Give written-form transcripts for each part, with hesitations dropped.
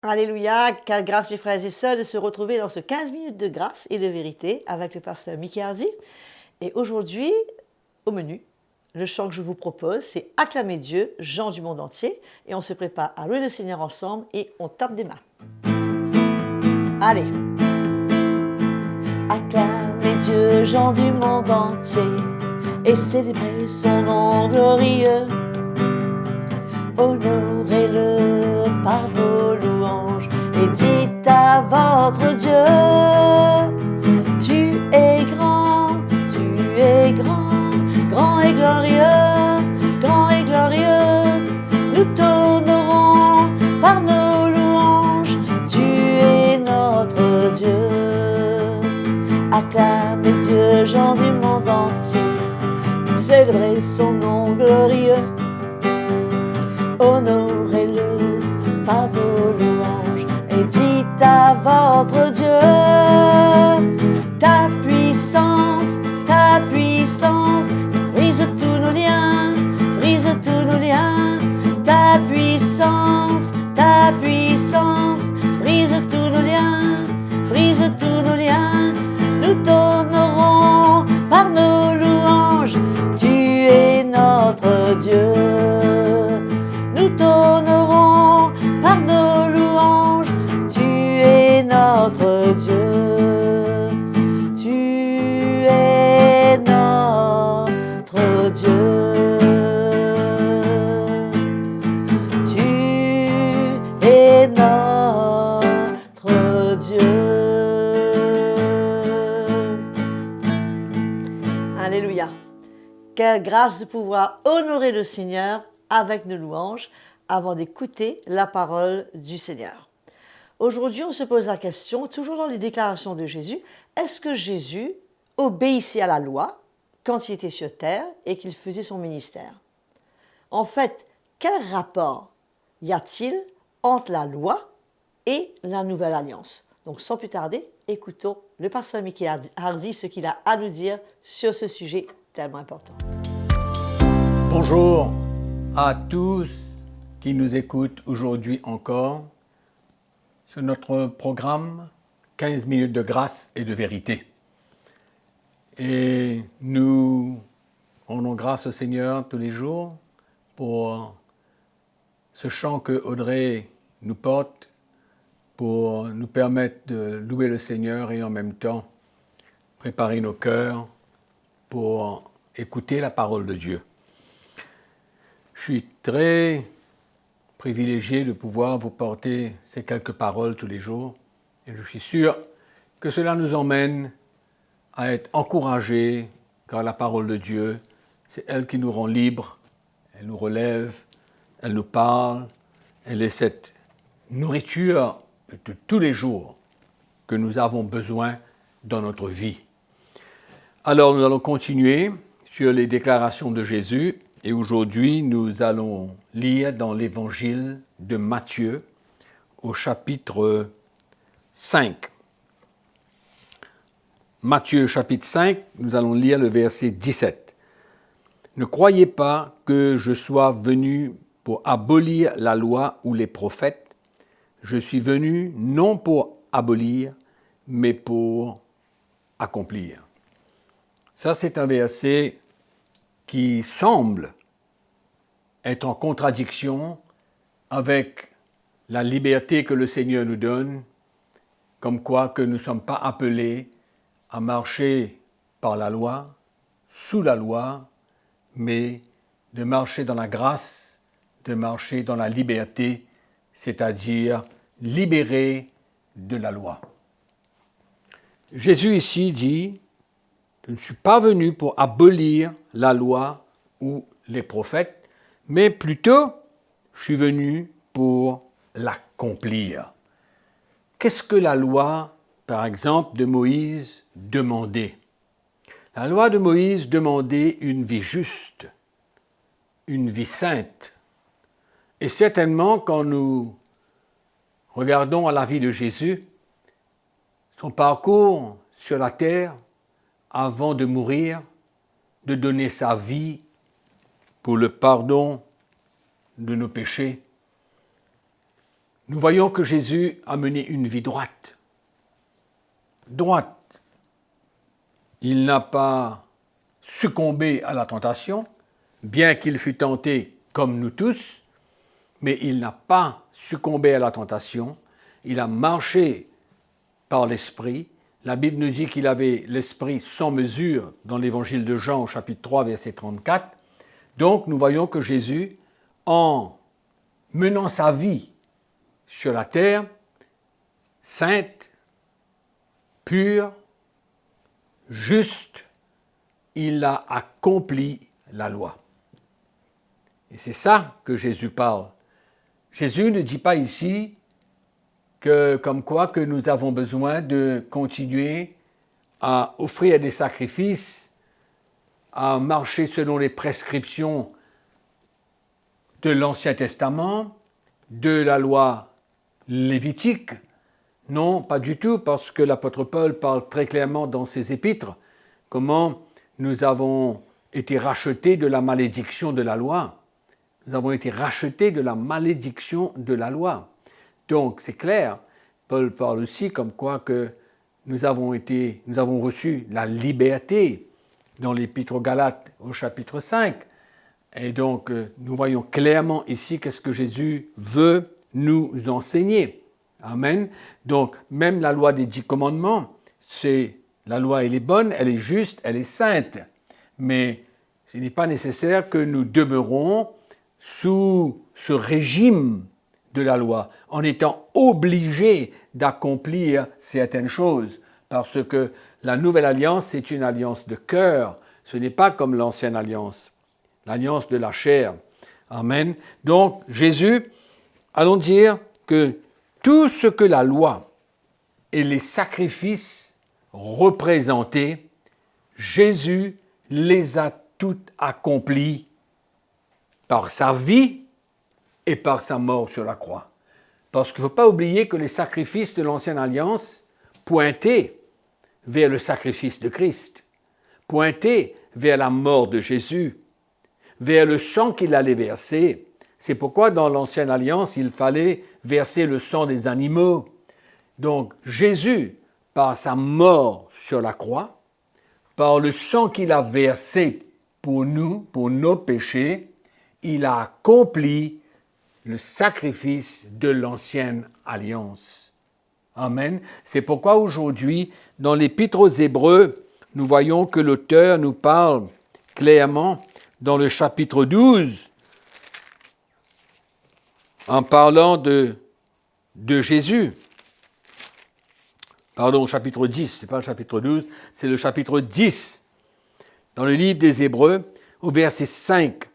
Alléluia, quelle grâce mes frères et sœurs de se retrouver dans ce 15 minutes de grâce et de vérité avec le pasteur Mickey Hardy. Et aujourd'hui, au menu, le chant que je vous propose, c'est Acclamer Dieu, gens du monde entier. Et on se prépare à louer le Seigneur ensemble et on tape des mains. Allez. Acclamez Dieu, gens du monde entier, et célébrez son nom glorieux. Honorez-le par vos louanges et dites à votre Dieu: tu es grand, grand et glorieux, grand et glorieux. Nous t'honorons par nos louanges, tu es notre Dieu. Acclamez Dieu, gens du monde entier, célébrez son nom glorieux. Honorez-le par vos louanges et dites à votre Dieu: ta puissance, brise tous nos liens, brise tous nos liens. Ta puissance, brise tous nos liens, brise tous nos liens. Nous t'honorons par nos louanges, tu es notre Dieu. Nous t'honorons par nos louanges, tu es notre Dieu. Tu es notre Dieu. Tu es notre Dieu. Alléluia. Quelle grâce de pouvoir honorer le Seigneur avec nos louanges avant d'écouter la parole du Seigneur. Aujourd'hui, on se pose la question, toujours dans les déclarations de Jésus, est-ce que Jésus obéissait à la loi quand il était sur terre et qu'il faisait son ministère? En fait, quel rapport y a-t-il entre la loi et la nouvelle alliance? Donc, sans plus tarder, écoutons le pasteur Mickey Hardy, ce qu'il a à nous dire sur ce sujet tellement important. Bonjour à tous qui nous écoutent aujourd'hui encore sur notre programme 15 minutes de grâce et de vérité. Et nous rendons grâce au Seigneur tous les jours pour ce chant que Audrey nous porte pour nous permettre de louer le Seigneur et en même temps préparer nos cœurs pour écouter la parole de Dieu. Je suis très privilégié de pouvoir vous porter ces quelques paroles tous les jours et je suis sûr que cela nous emmène à être encouragés car la parole de Dieu, c'est elle qui nous rend libres, elle nous relève, elle nous parle, elle est cette nourriture de tous les jours que nous avons besoin dans notre vie. Alors nous allons continuer sur les déclarations de Jésus. Et aujourd'hui, nous allons lire dans l'évangile de Matthieu au chapitre 5. Matthieu chapitre 5, nous allons lire le verset 17. Ne croyez pas que je sois venu pour abolir la loi ou les prophètes. Je suis venu non pour abolir, mais pour accomplir. Ça, c'est un verset qui semble être en contradiction avec la liberté que le Seigneur nous donne, comme quoi que nous ne sommes pas appelés à marcher par la loi, sous la loi, mais de marcher dans la grâce, de marcher dans la liberté, c'est-à-dire libérés de la loi. Jésus ici dit: je ne suis pas venu pour abolir la loi ou les prophètes, mais plutôt, je suis venu pour l'accomplir. Qu'est-ce que la loi, par exemple, de Moïse demandait? La loi de Moïse demandait une vie juste, une vie sainte. Et certainement, quand nous regardons à la vie de Jésus, son parcours sur la terre, avant de mourir, de donner sa vie pour le pardon de nos péchés, nous voyons que Jésus a mené une vie droite. Droite. Il n'a pas succombé à la tentation, bien qu'il fût tenté comme nous tous, mais il n'a pas succombé à la tentation. Il a marché par l'Esprit. La Bible nous dit qu'il avait l'Esprit sans mesure dans l'Évangile de Jean au chapitre 3, verset 34. Donc nous voyons que Jésus, en menant sa vie sur la terre, sainte, pure, juste, il a accompli la loi. Et c'est ça que Jésus parle. Jésus ne dit pas ici que, comme quoi que nous avons besoin de continuer à offrir des sacrifices, à marcher selon les prescriptions de l'Ancien Testament, de la loi lévitique. Non, pas du tout, parce que l'apôtre Paul parle très clairement dans ses épîtres comment nous avons été rachetés de la malédiction de la loi. Nous avons été rachetés de la malédiction de la loi. Donc, c'est clair, Paul parle aussi comme quoi que nous avons reçu la liberté dans l'Épître aux Galates au chapitre 5. Et donc, nous voyons clairement ici qu'est-ce que Jésus veut nous enseigner. Amen. Donc, même la loi des 10 commandements, la loi, elle est bonne, elle est juste, elle est sainte. Mais ce n'est pas nécessaire que nous demeurons sous ce régime de la loi, en étant obligés d'accomplir certaines choses. Parce que la nouvelle alliance, c'est une alliance de cœur. Ce n'est pas comme l'ancienne alliance, l'alliance de la chair. Amen. Donc, Jésus, allons dire que tout ce que la loi et les sacrifices représentaient, Jésus les a toutes accomplies par sa vie et par sa mort sur la croix. Parce qu'il ne faut pas oublier que les sacrifices de l'Ancienne Alliance pointaient vers le sacrifice de Christ, pointaient vers la mort de Jésus, vers le sang qu'il allait verser. C'est pourquoi dans l'Ancienne Alliance, il fallait verser le sang des animaux. Donc Jésus, par sa mort sur la croix, par le sang qu'il a versé pour nous, pour nos péchés, il a accompli le sacrifice de l'Ancienne Alliance. Amen. C'est pourquoi aujourd'hui, dans l'Épître aux Hébreux, nous voyons que l'auteur nous parle clairement dans le chapitre 12, en parlant de Jésus. Pardon, chapitre 10, ce n'est pas le chapitre 12, c'est le chapitre 10. Dans le livre des Hébreux, au verset 5,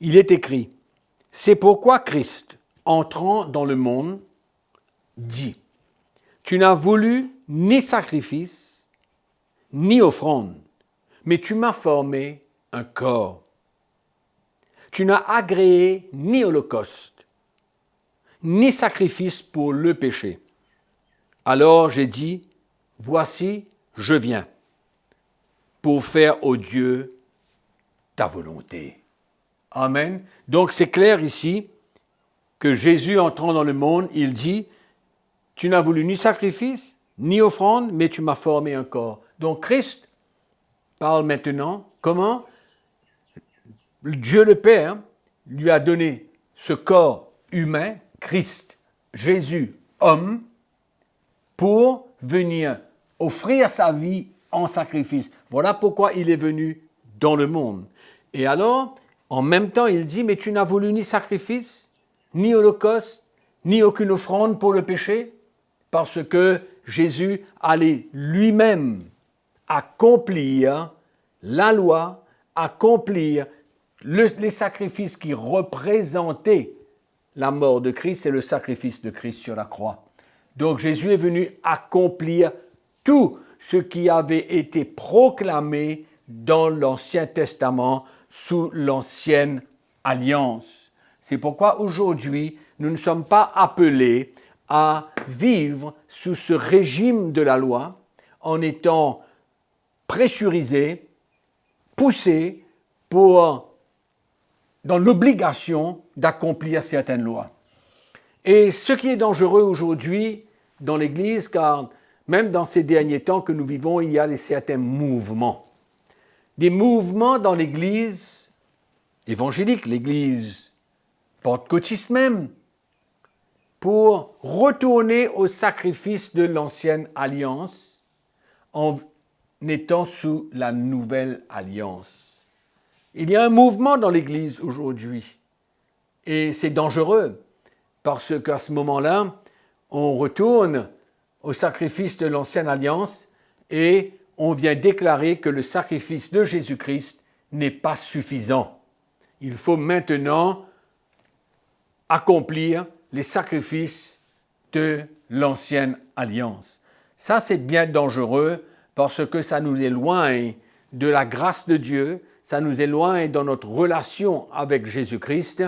il est écrit « C'est pourquoi Christ, entrant dans le monde, dit « Tu n'as voulu ni sacrifice, ni offrande, mais tu m'as formé un corps. Tu n'as agréé ni holocauste, ni sacrifice pour le péché. Alors j'ai dit, voici, je viens, pour faire, ô Dieu, ta volonté. » Amen. Donc c'est clair ici que Jésus entrant dans le monde, il dit, tu n'as voulu ni sacrifice, ni offrande, mais tu m'as formé un corps. Donc Christ parle maintenant, comment Dieu le Père lui a donné ce corps humain, Christ, Jésus, homme, pour venir offrir sa vie en sacrifice. Voilà pourquoi il est venu dans le monde. Et alors, en même temps, il dit, mais tu n'as voulu ni sacrifice, ni holocauste, ni aucune offrande pour le péché, parce que Jésus allait lui-même accomplir la loi, accomplir les sacrifices qui représentaient la mort de Christ et le sacrifice de Christ sur la croix. Donc Jésus est venu accomplir tout ce qui avait été proclamé dans l'Ancien Testament sous l'Ancienne Alliance. C'est pourquoi aujourd'hui, nous ne sommes pas appelés à vivre sous ce régime de la loi en étant pressurisés, poussés dans l'obligation d'accomplir certaines lois. Et ce qui est dangereux aujourd'hui dans l'Église, car même dans ces derniers temps que nous vivons, il y a certains mouvements. Des mouvements dans l'Église évangélique, l'Église pentecôtiste même, pour retourner au sacrifice de l'ancienne alliance en étant sous la nouvelle alliance. Il y a un mouvement dans l'Église aujourd'hui et c'est dangereux parce qu'à ce moment-là, on retourne au sacrifice de l'ancienne alliance et on vient déclarer que le sacrifice de Jésus-Christ n'est pas suffisant. Il faut maintenant accomplir les sacrifices de l'ancienne alliance. Ça, c'est bien dangereux parce que ça nous éloigne de la grâce de Dieu, ça nous éloigne dans notre relation avec Jésus-Christ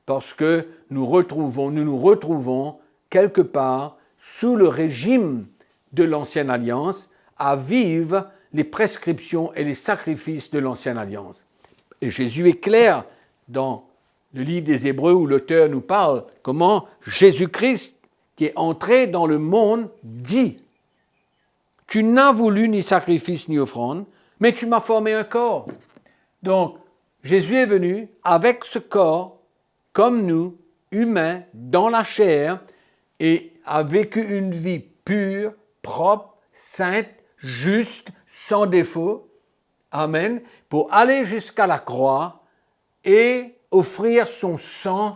parce que nous nous retrouvons quelque part sous le régime de l'ancienne alliance à vivre les prescriptions et les sacrifices de l'ancienne alliance. Et Jésus est clair dans le livre des Hébreux où l'auteur nous parle comment Jésus-Christ, qui est entré dans le monde, dit « Tu n'as voulu ni sacrifice ni offrande, mais tu m'as formé un corps. » Donc, Jésus est venu avec ce corps, comme nous, humain, dans la chair, et a vécu une vie pure, propre, sainte, juste, sans défaut. Amen. Pour aller jusqu'à la croix et offrir son sang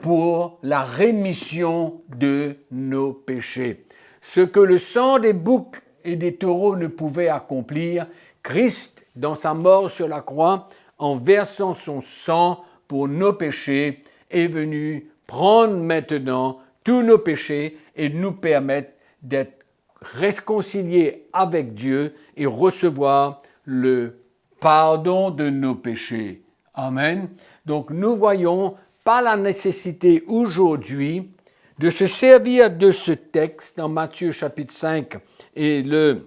pour la rémission de nos péchés. Ce que le sang des boucs et des taureaux ne pouvait accomplir, Christ, dans sa mort sur la croix, en versant son sang pour nos péchés, est venu prendre maintenant tous nos péchés et nous permettre d'être réconciliés avec Dieu et recevoir le pardon de nos péchés. Amen. Donc nous voyons pas la nécessité aujourd'hui de se servir de ce texte dans Matthieu chapitre 5 et le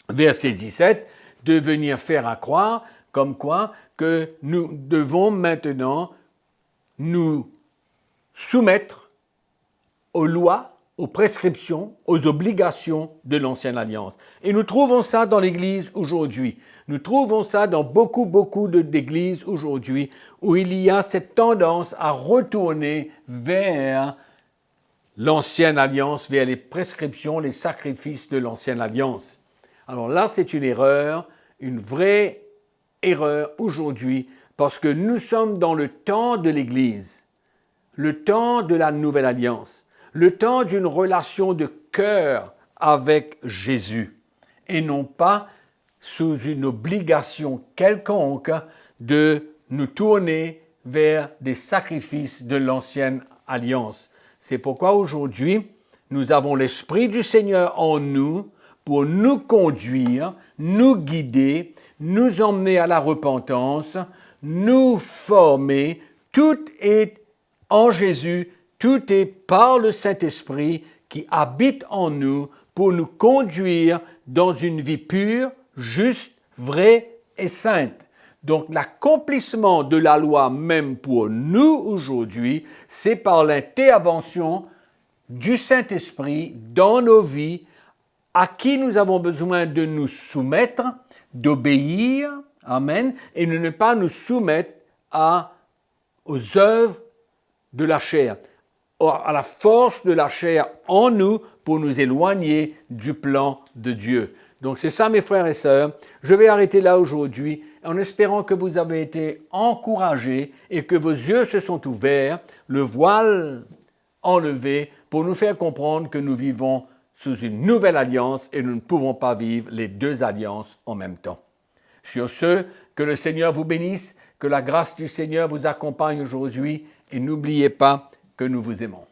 verset 17, de venir faire accroire comme quoi que nous devons maintenant nous soumettre aux lois, aux prescriptions, aux obligations de l'ancienne alliance. Et nous trouvons ça dans l'Église aujourd'hui. Nous trouvons ça dans beaucoup d'églises aujourd'hui où il y a cette tendance à retourner vers l'ancienne alliance, vers les prescriptions, les sacrifices de l'ancienne alliance. Alors là, c'est une erreur, une vraie erreur aujourd'hui, parce que nous sommes dans le temps de l'Église, le temps de la nouvelle alliance, le temps d'une relation de cœur avec Jésus, et non pas sous une obligation quelconque de nous tourner vers des sacrifices de l'ancienne alliance. C'est pourquoi aujourd'hui, nous avons l'Esprit du Seigneur en nous pour nous conduire, nous guider, nous emmener à la repentance, nous former. Tout est en Jésus, tout est par le Saint-Esprit qui habite en nous pour nous conduire dans une vie pure, juste, vraie et sainte. Donc l'accomplissement de la loi même pour nous aujourd'hui, c'est par l'intervention du Saint-Esprit dans nos vies, à qui nous avons besoin de nous soumettre, d'obéir, amen, et de ne pas nous soumettre aux œuvres de la chair, à la force de la chair en nous pour nous éloigner du plan de Dieu. Donc c'est ça mes frères et sœurs, je vais arrêter là aujourd'hui en espérant que vous avez été encouragés et que vos yeux se sont ouverts, le voile enlevé pour nous faire comprendre que nous vivons sous une nouvelle alliance et nous ne pouvons pas vivre les deux alliances en même temps. Sur ce, que le Seigneur vous bénisse, que la grâce du Seigneur vous accompagne aujourd'hui et n'oubliez pas que nous vous aimons.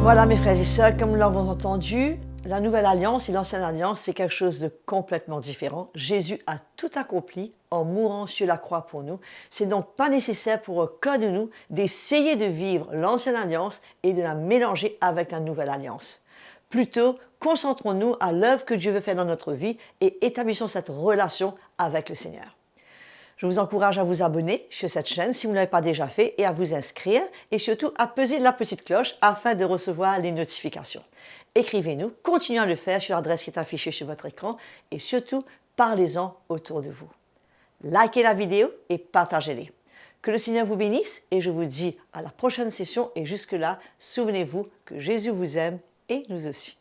Voilà mes frères et sœurs, comme nous l'avons entendu, la nouvelle alliance et l'ancienne alliance, c'est quelque chose de complètement différent. Jésus a tout accompli en mourant sur la croix pour nous. C'est donc pas nécessaire pour aucun de nous d'essayer de vivre l'ancienne alliance et de la mélanger avec la nouvelle alliance. Plutôt, concentrons-nous à l'œuvre que Dieu veut faire dans notre vie et établissons cette relation avec le Seigneur. Je vous encourage à vous abonner sur cette chaîne si vous ne l'avez pas déjà fait et à vous inscrire et surtout à peser la petite cloche afin de recevoir les notifications. Écrivez-nous, continuez à le faire sur l'adresse qui est affichée sur votre écran et surtout parlez-en autour de vous. Likez la vidéo et partagez-les. Que le Seigneur vous bénisse et je vous dis à la prochaine session et jusque-là, souvenez-vous que Jésus vous aime et nous aussi.